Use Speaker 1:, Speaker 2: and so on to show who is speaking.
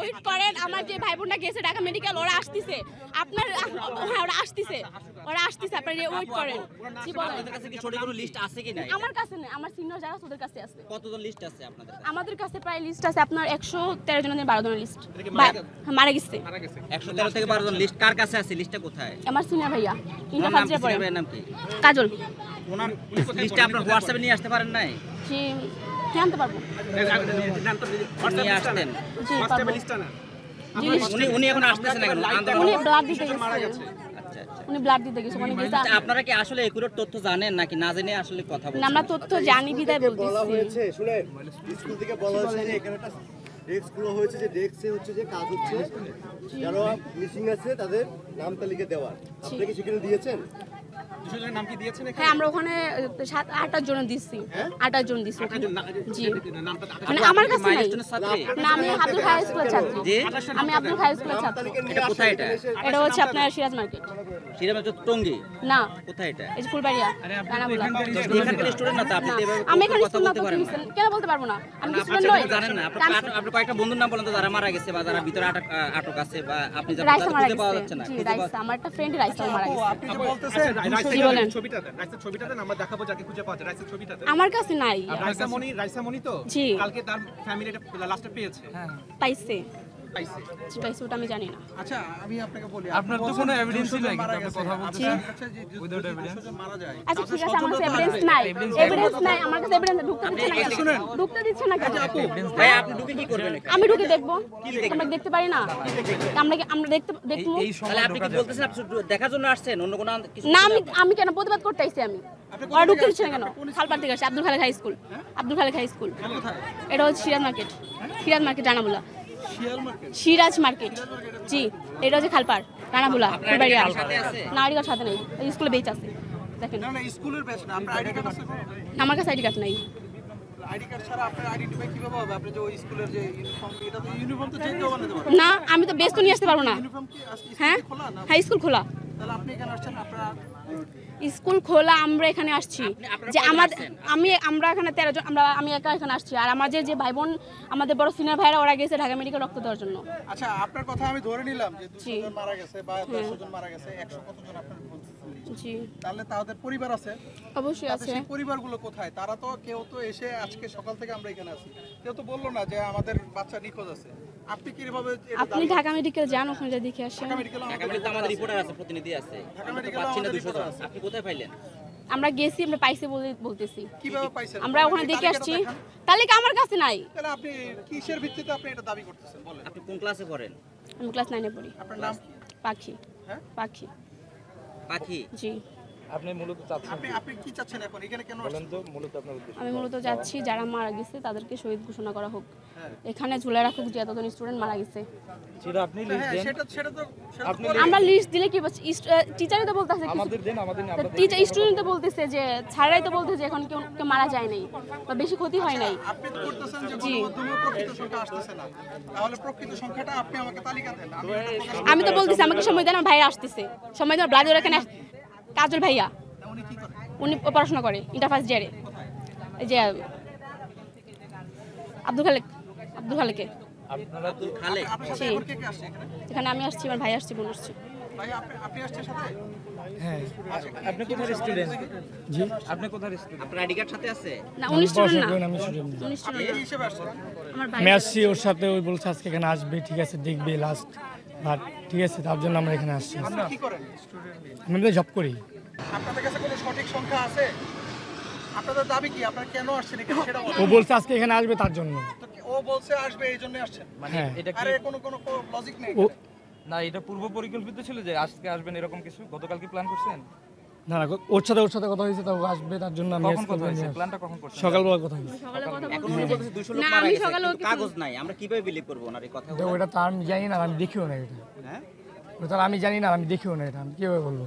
Speaker 1: Wait করেন, আমার যে ভাই বোনটা গেছে ঢাকা মেডিকেল, ওরা আসতেছে, আপনার হ্যাঁ ওরা আসতেছে, আপনারা ওয়েট করেন। জি বলেন,
Speaker 2: আপনাদের কাছে কি সঠিক কোনো লিস্ট আছে কি না?
Speaker 1: আমার কাছে নেই, আমার সিনিয়র যারা ওদের কাছে আছে।
Speaker 2: কতজন লিস্ট আছে আপনাদের কাছে?
Speaker 1: আমাদের কাছে প্রায় লিস্ট আছে আপনার 113 জনের 12 জনের লিস্ট মারা গেছে।
Speaker 2: 113 থেকে 12 জন লিস্ট কার কাছে আছে? লিস্টটা কোথায়?
Speaker 1: আমার সিনিয়র ভাইয়া ইন্টার
Speaker 2: নাম
Speaker 1: ফার্স্ট
Speaker 2: কি?
Speaker 1: ইয়ার পড়ে।
Speaker 2: সিনিয়র ভাইয়ের নাম কি?
Speaker 1: কাজল।
Speaker 2: ওনার লিস্টটা আপনার হোয়াটসঅ্যাপে নিয়ে আসতে পারেন নাই?
Speaker 1: জি জানতে পারবো।
Speaker 2: নিয়ে আসতেন।
Speaker 1: জি পারবো। জি
Speaker 2: উনি এখন আসতেছেন না কেন? আন্দোলন
Speaker 1: উনি ব্লাড দিতে গেছে।
Speaker 2: আচ্ছা আচ্ছা।
Speaker 1: উনি ব্লাড দিতে গেছে, উনি গেছে।
Speaker 2: আচ্ছা, আপনারা কি আসলে একুরেট তথ্য জানেন নাকি না জেনে আসলে কথা
Speaker 1: না,
Speaker 2: বলছেন?
Speaker 1: আমরা তথ্য জানি বিদায়
Speaker 3: বলা
Speaker 1: বলতেছি।
Speaker 3: হয়েছে শুনেন, স্কুল থেকে বলা হয়েছে যে এখানে একটা ডেস্ক খোলা হয়েছে, যে ডেস্কে হচ্ছে যে কাজ হচ্ছে, যারা মিসিং আছে তাদের নাম তালিকা দেওয়ার। আপনি কি সেখানে দিয়েছেন?
Speaker 1: হ্যাঁ আমরা ওখানে 7-8 জন দিচ্ছি, 8 জন দিচ্ছি। জি মানে আমার কাছে নাই।
Speaker 2: মাইলস্টোনের ছাত্রী?
Speaker 1: না, আমি আব্দুল খাই স্কুলের ছাত্রী।
Speaker 2: জি?
Speaker 1: আমি আব্দুল খাই স্কুলের ছাত্রী।
Speaker 2: এটা কোথায় এটা?
Speaker 1: এটা হচ্ছে আপনার সিরাজ মার্কেট।
Speaker 2: সিরাজ টঙ্গী?
Speaker 1: না,
Speaker 2: কোথায় এটা?
Speaker 1: এই যে ফুলবাড়িয়া রানাবুলা।
Speaker 2: এখানকার স্টুডেন্ট না তো, আপনি তো এভাবে
Speaker 1: আমি এখানে
Speaker 2: কথা
Speaker 1: স্টুডেন্ট
Speaker 2: বলতে পারেন না।
Speaker 1: কেন বলতে পারবো না? আমি
Speaker 2: আপনি
Speaker 1: স্টুডেন্ট নই।
Speaker 2: জানেন না? আপনি কয়েকটা বন্ধুর নাম বলেন তো যারা মারা গেছে বা যারা ভিতরে আটক আছে বা আপনি যারা
Speaker 1: রাইসা মারা
Speaker 2: খুঁজে পাওয়া
Speaker 1: গেছে।
Speaker 2: যাচ্ছে না।
Speaker 1: জি রাইসা, আমার একটা ফ্রেন্ড রাইসা মারা গেছে।
Speaker 4: আপনি যে বলতেছেন
Speaker 1: জি বলেন।
Speaker 4: রাইসার ছবিটাতে আমরা দেখাবো যাকে খুঁজে পাওয়া যায়, রাইসার ছবিটাতে।
Speaker 1: আমার কাছে নাই।
Speaker 4: রাইসা মনি তো
Speaker 1: জি।
Speaker 4: কালকে তার ফ্যামিলি লাস্টে পেয়েছে।
Speaker 1: পাইছে।
Speaker 4: পাইছে।
Speaker 1: জি পাইছে, ওটা আমি জানি না।
Speaker 4: আচ্ছা আমি আপনাকে বলি,
Speaker 5: আপনার তো কোনো এভিডেন্সই নাই, কিন্তু আপনি কথা বলছেন
Speaker 4: উইদাউট এভিডেন্স মারা যায়।
Speaker 1: আচ্ছা ঠিক আছে, আমার কাছে এভিডেন্স নাই। এভিডেন্স নাই, আমার কাছে এভিডেন্স ঢুকতে দিচ্ছে না কেন? ঢুকতে দিচ্ছে না কেন?
Speaker 2: ভাই আপনি ঢুকে কি করবেন এখানে?
Speaker 1: আমি ঢুকে দেখবো, আমরা দেখতে পারি না? আমরা দেখবো।
Speaker 5: এই
Speaker 2: তাহলে আপনি কি বলতেছেন আপনি শুধু দেখার জন্য আসছেন, অন্য কোনো কিছু?
Speaker 1: না, আমি কেন প্রতিবাদ করতে আইছি? আমি ওরা ঢুকতে দিচ্ছে না কেন? খালপাড় থেকে আসছে, Abdul Khalek high school. Abdul Khalek high school এটা হচ্ছে Siraj market. Siraj market Ranabula. Siraj market জি, এটা হচ্ছে খালপাড় রানাবুলা ফুলবাড়িয়া। না, আইডি কার্ড সাথে নেই, স্কুলে বেচ আছে দেখেন।
Speaker 4: না না স্কুলের ব্যাচ না, আপনার আইডি কার্ড আছে?
Speaker 1: আমার কাছে আইডি কার্ড নাই।
Speaker 4: আইডি কার্ড ছাড়া আপনার আইডেন্টিফাই কিভাবে হবে? আপনি যে ওই স্কুলের যে ইউনিফর্ম, এটা তো ইউনিফর্ম তো চেঞ্জ বানাতে পারবেন
Speaker 1: না, আমি তো বেচ তো নিয়ে আসতে পারবো না।
Speaker 4: ইউনিফর্ম কি আজকে
Speaker 1: হ্যাঁ
Speaker 4: খোলা না?
Speaker 1: হ্যাঁ স্কুল খোলা।
Speaker 4: তাহলে আপনি এখানে আসছেন, আপনার
Speaker 1: স্কুল খোলা, আমরা এখানে আসছি যে আমরা এখানে 13 জন, আমি একা এখানে আসছি। আর আমার যে ভাই বোন, আমাদের বড় সিনিয়র ভাইরা, ওরা গেছে ঢাকা মেডিকেল রক্ত দেওয়ার জন্য।
Speaker 4: আচ্ছা আপনার কথা আমি ধরে নিলাম যে 200 জন মারা গেছে বা 100 জন মারা গেছে, 100 কতজন আপনার বলতেছেন?
Speaker 1: জি
Speaker 4: তাহলে তাদের পরিবার আছে?
Speaker 1: অবশ্যই আছে।
Speaker 4: সেই পরিবারগুলো কোথায়? তারা তো কেউ তো এসে আজকে সকাল থেকে আমরা এখানে আছি, কেউ তো বললো না যে আমাদের বাচ্চা নিখোঁজ আছে। আপনি কিভাবে
Speaker 1: আপনি ঢাকা মেডিকেল যান, ওখানে যা দেখে আসেন।
Speaker 4: ঢাকা মেডিকেল
Speaker 2: ঢাকা মেডিকেলে আমাদের রিপোর্টার আছে, প্রতিনিধি আছে।
Speaker 4: ঢাকা
Speaker 2: আমরা তো
Speaker 4: মেডিকেলে
Speaker 2: পাচ্ছি না
Speaker 4: আমাদের
Speaker 2: 200 জন।
Speaker 4: reporter আছে।
Speaker 2: আপনি কোথায় পাইলেন?
Speaker 1: আমরা গেছি, আমরা পাইছি বলতেছি।
Speaker 4: কিভাবে পাইছেন?
Speaker 1: আমরা ওখানে দেখে
Speaker 4: তালিকাটা
Speaker 1: আসছি,
Speaker 4: দেখান।
Speaker 1: তালিকা আমার কাছে নাই।
Speaker 4: তাহলে আপনি কিসের ভিত্তিতে আপনি এটা দাবি করতেছেন বলেন?
Speaker 2: আপনি কোন ক্লাসে পড়েন?
Speaker 1: আমি ক্লাস 9-এ পড়ি।
Speaker 4: আপনার নাম কি?
Speaker 1: পাখি।
Speaker 4: হ্যাঁ?
Speaker 1: পাখি
Speaker 2: পাখি?
Speaker 1: জি।
Speaker 5: আপনি মূলত চাচ্ছেন
Speaker 4: আপনি কি চাচ্ছেন এখন? এখানে কেন আসছেন?
Speaker 5: বলেন তো মূলত আপনার উদ্দেশ্য?
Speaker 1: আমি মূলত যাচ্ছি যারা মারা গেছে তাদেরকে শহীদ ঘোষণা করা হোক,
Speaker 4: হ্যাঁ।
Speaker 1: এখানে ঝুলে রাখুক যে এতজন স্টুডেন্ট মারা গেছে।
Speaker 5: সেটা আপনি লিস্ট
Speaker 4: হ্যাঁ
Speaker 5: দেন,
Speaker 4: সেটা তো
Speaker 5: আপনি
Speaker 4: বলেন।
Speaker 1: আমরা লিস্ট দিলে কি টিচারই তো বলতেছে,
Speaker 5: আমাদের দেন, আমাদের নিয়ে আমরা
Speaker 1: টিচার স্টুডেন্ট তো বলতেছে যে ছাড়াই তো বলতেছে এখন কেউ মারা যায় নাই বা বেশি ক্ষতি হয় নাই।
Speaker 4: আপনি তো করতেছেন যে গণমাধ্যমে প্রকৃত সংখ্যা আসতেছে না, তাহলে প্রকৃত সংখ্যাটা আপনি আমাকে তালিকা দেন।
Speaker 1: আমি তো বলতেছি আমাকে সময় দেন, আমার ভাইয়া আসতেছে, সময় দেন। ব্লাড ওরা এখানে কাজল ভাইয়া,
Speaker 4: উনি কি করেন?
Speaker 1: উনি পড়াশোনা করে ইন্টার ফার্স্ট ইয়ারে। এই যে আব্দুল খালেকে
Speaker 5: আপনারা তো
Speaker 2: খালে?
Speaker 4: আপনার সাথে
Speaker 1: জি।
Speaker 4: এখন কে কে আসছে এখানে?
Speaker 1: এখানে আমি আসছি, আমার ভাই আসছে, বোন আসছে।
Speaker 4: ভাই আপনি আসছেন সাথে?
Speaker 5: হ্যাঁ। আপনি কোথায় স্টুডেন্ট? জি, আপনি কোথায় স্টুডেন্ট?
Speaker 2: আপনার আইডি কার্ড সাথে আছে?
Speaker 1: না, উনি স্টুডেন্ট না,
Speaker 6: আমি স্টুডেন্ট
Speaker 1: উনি স্টুডেন্ট
Speaker 4: কি হিসেবে আসছেন?
Speaker 1: আমার ভাই।
Speaker 6: আমি আসছি ওর সাথে, ওই বলছে আজকে এখানে আসবে, ঠিক আছে দেখবে লাস্ট, বাট ঠিক আছে তার জন্য আমরা এখানে আসছি।
Speaker 4: আপনি কি করেন?
Speaker 6: আমি তো জব করি।
Speaker 4: আপনাদের কাছে কোনো সঠিক সংখ্যা আছে? আপনাদের দাবি কি? আপনারা কেন আসছেন এখানে সেটা
Speaker 6: ও
Speaker 4: বলেন।
Speaker 6: বলছে আজকে এখানে আসবে তার জন্য।
Speaker 4: তো ও বলছে আসবে এই জন্য আসছেন?
Speaker 6: হ্যাঁ
Speaker 5: এটা কি
Speaker 4: আরে কোনো লজিক নেই।
Speaker 6: ও
Speaker 5: না, এটা পূর্ব পরিকল্পিত ছিল যে আজকে আসবেন এরকম কিছু? গতকাল কি প্ল্যান করছেন?
Speaker 6: না না, ওর সাথে কথা হয়েছে, তো ও আসবে তার জন্য আমি
Speaker 5: কখন
Speaker 6: আজকে
Speaker 5: কথা হয়েছে?
Speaker 6: নিয়ে আসছি।
Speaker 5: প্ল্যানটা কখন করছেন?
Speaker 6: সকালবেলা কথা হয়েছে।
Speaker 1: সকালে কথা
Speaker 2: এখন
Speaker 1: বলছি।
Speaker 2: উনি বলতেছে 200 লোক
Speaker 1: না,
Speaker 2: মারা
Speaker 1: আমি
Speaker 2: গেছে,
Speaker 1: সকালেও
Speaker 2: কিন্তু কাগজ নাই। আমরা কিভাবে বিলিভ করব ওনার এই কথা?
Speaker 6: তো ওটা তো আমি জানি না, আমি দেখিও না এটা।
Speaker 2: হ্যাঁ?
Speaker 6: ওটা তো আমি জানি না, আমি দেখিও না এটা, আমি কিভাবে বলবো?